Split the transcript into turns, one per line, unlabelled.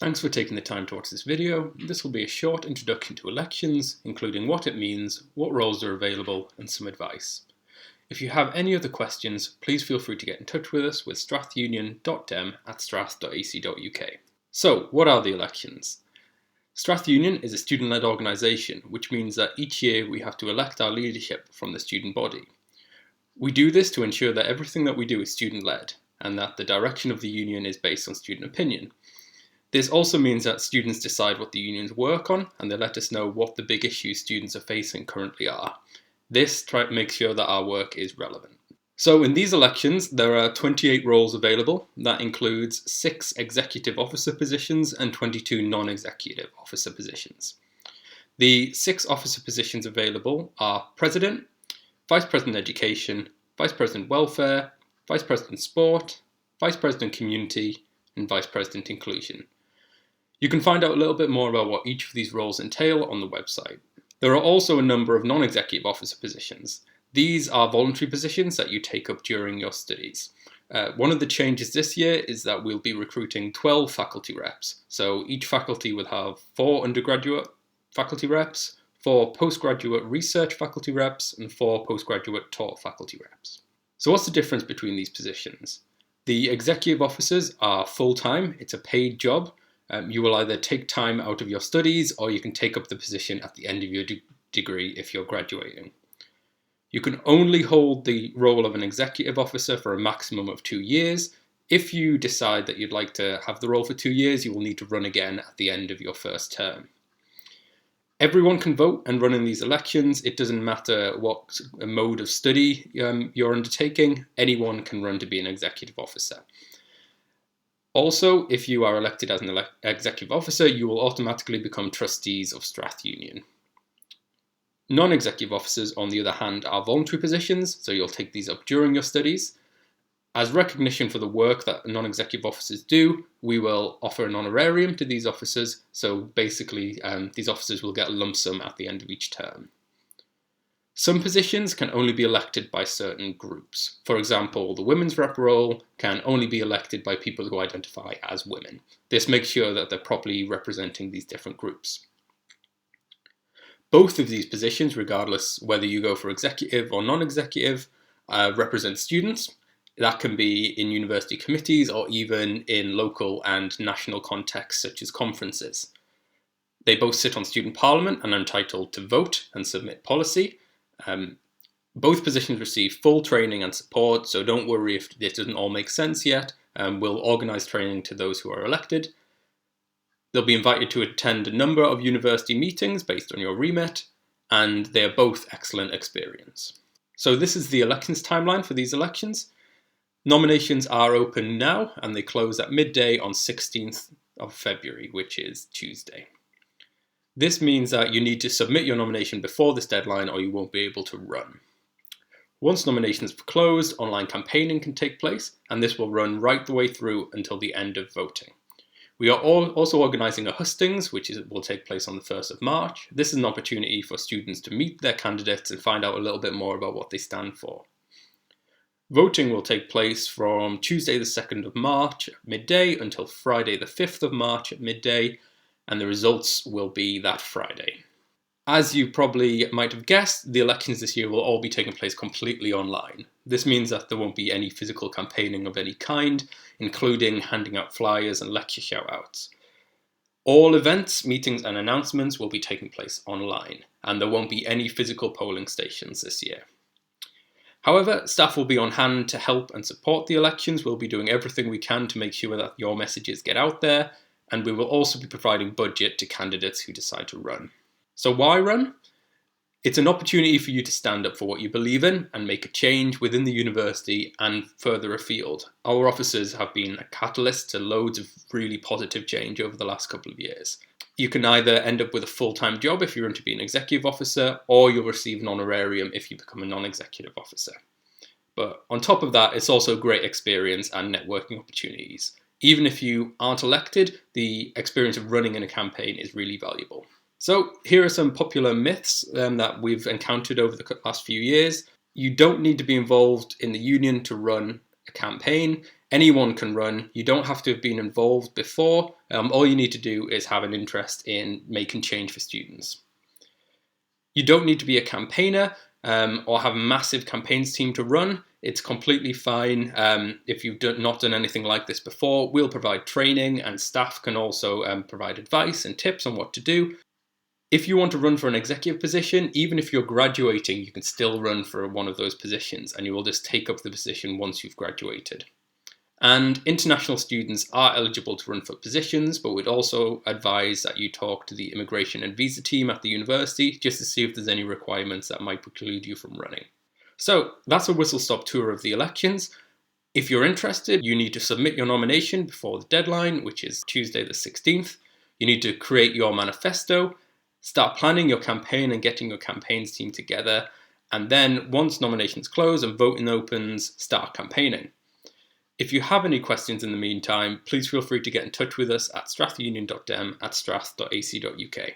Thanks for taking the time to watch this video. This will be a short introduction to elections, including what it means, what roles are available, and some advice. If you have any other questions, please feel free to get in touch with us with strathunion.dem@strath.ac.uk. So, what are the elections? Strath Union is a student-led organisation, which means that each year we have to elect our leadership from the student body. We do this to ensure that everything that we do is student-led, and that the direction of the union is based on student opinion. This also means that students decide what the unions work on, and they let us know what the big issues students are facing currently are. This makes sure that our work is relevant. So in these elections, there are 28 roles available. That includes 6 executive officer positions and 22 non-executive officer positions. The 6 officer positions available are President, Vice President Education, Vice President Welfare, Vice President Sport, Vice President Community, and Vice President Inclusion. You can find out a little bit more about what each of these roles entail on the website. There are also a number of non-executive officer positions. These are voluntary positions that you take up during your studies. One of the changes this year is that we'll be recruiting 12 faculty reps. So each faculty will have 4 undergraduate faculty reps, 4 postgraduate research faculty reps, and 4 postgraduate taught faculty reps. So what's the difference between these positions? The executive officers are full-time, it's a paid job. You will either take time out of your studies or you can take up the position at the end of your degree if you're graduating. You can only hold the role of an executive officer for a maximum of 2 years. If you decide that you'd like to have the role for 2 years, you will need to run again at the end of your first term. Everyone can vote and run in these elections. It doesn't matter what mode of study you're undertaking. Anyone can run to be an executive officer. Also, if you are elected as an executive officer, you will automatically become trustees of Strath Union. Non-executive officers, on the other hand, are voluntary positions, so you'll take these up during your studies. As recognition for the work that non-executive officers do, we will offer an honorarium to these officers, so basically these officers will get a lump sum at the end of each term. Some positions can only be elected by certain groups. For example, the women's rep role can only be elected by people who identify as women. This makes sure that they're properly representing these different groups. Both of these positions, regardless whether you go for executive or non-executive, represent students. That can be in university committees or even in local and national contexts such as conferences. They both sit on student parliament and are entitled to vote and submit policy. Both positions receive full training and support, so don't worry if this doesn't all make sense yet. We'll organise training to those who are elected. They'll be invited to attend a number of university meetings based on your remit, and they are both excellent experience. So this is the elections timeline for these elections. Nominations are open now, and they close at midday on 16th of February, which is Tuesday. This means that you need to submit your nomination before this deadline or you won't be able to run. Once nominations are closed, online campaigning can take place, and this will run right the way through until the end of voting. We are also organising a hustings, which will take place on the 1st of March. This is an opportunity for students to meet their candidates and find out a little bit more about what they stand for. Voting will take place from Tuesday the 2nd of March at midday until Friday the 5th of March at midday, and the results will be that Friday. As you probably might have guessed, the elections this year will all be taking place completely online. This means that there won't be any physical campaigning of any kind, including handing out flyers and lecture shout-outs. All events, meetings and announcements will be taking place online, and there won't be any physical polling stations this year. However, staff will be on hand to help and support the elections. We'll be doing everything we can to make sure that your messages get out there, and we will also be providing budget to candidates who decide to run. So why run? It's an opportunity for you to stand up for what you believe in and make a change within the university and further afield. Our officers have been a catalyst to loads of really positive change over the last couple of years. You can either end up with a full-time job if you're in to be an executive officer, or you'll receive an honorarium if you become a non-executive officer. But on top of that, it's also a great experience and networking opportunities. Even if you aren't elected, the experience of running in a campaign is really valuable. So here are some popular myths that we've encountered over the last few years. You don't need to be involved in the union to run a campaign. Anyone can run. You don't have to have been involved before. All you need to do is have an interest in making change for students. You don't need to be a campaigner or have a massive campaigns team to run. It's completely fine if you've not done anything like this before. We'll provide training, and staff can also provide advice and tips on what to do. If you want to run for an executive position, even if you're graduating, you can still run for one of those positions, and you will just take up the position once you've graduated. And international students are eligible to run for positions, but we'd also advise that you talk to the immigration and visa team at the university just to see if there's any requirements that might preclude you from running. So that's a whistle-stop tour of the elections. If you're interested, you need to submit your nomination before the deadline, which is Tuesday the 16th. You need to create your manifesto, start planning your campaign and getting your campaigns team together, and then once nominations close and voting opens, start campaigning. If you have any questions in the meantime, please feel free to get in touch with us at strathunion.dem@strath.ac.uk.